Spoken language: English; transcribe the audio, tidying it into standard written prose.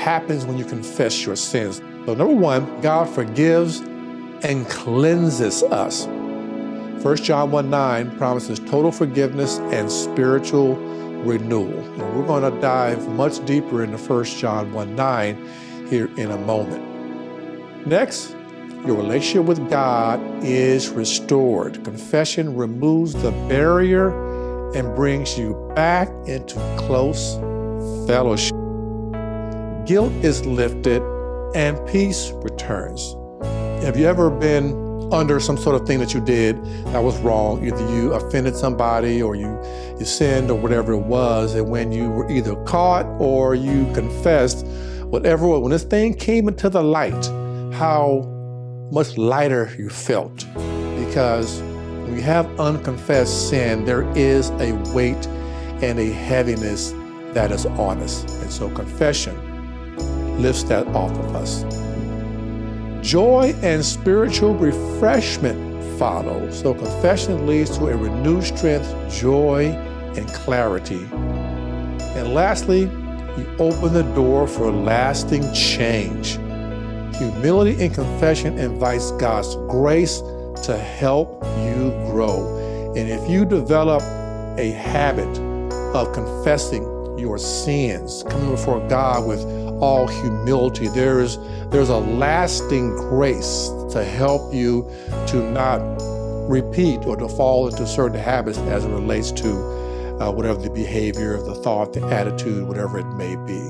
happens when you confess your sins. So number one, God forgives and cleanses us. 1 John 1:9 promises total forgiveness and spiritual renewal. And we're going to dive much deeper into 1 John 1:9 here in a moment. Next, your relationship with God is restored. Confession removes the barrier and brings you back into close fellowship. Guilt is lifted and peace returns. Have you ever been under some sort of thing that you did that was wrong? Either you offended somebody or you sinned or whatever it was, and when you were either caught or you confessed, whatever, when this thing came into the light, how much lighter you felt. Because when you have unconfessed sin, there is a weight and a heaviness that is on us. And so confession lifts that off of us. Joy and spiritual refreshment follow. So confession leads to a renewed strength, joy, and clarity. And lastly, you open the door for lasting change. Humility in confession invites God's grace to help you grow. And if you develop a habit of confessing your sins, coming before God with all humility, there's a lasting grace to help you to not repeat or to fall into certain habits as it relates to whatever the behavior, the thought, the attitude, whatever it may be.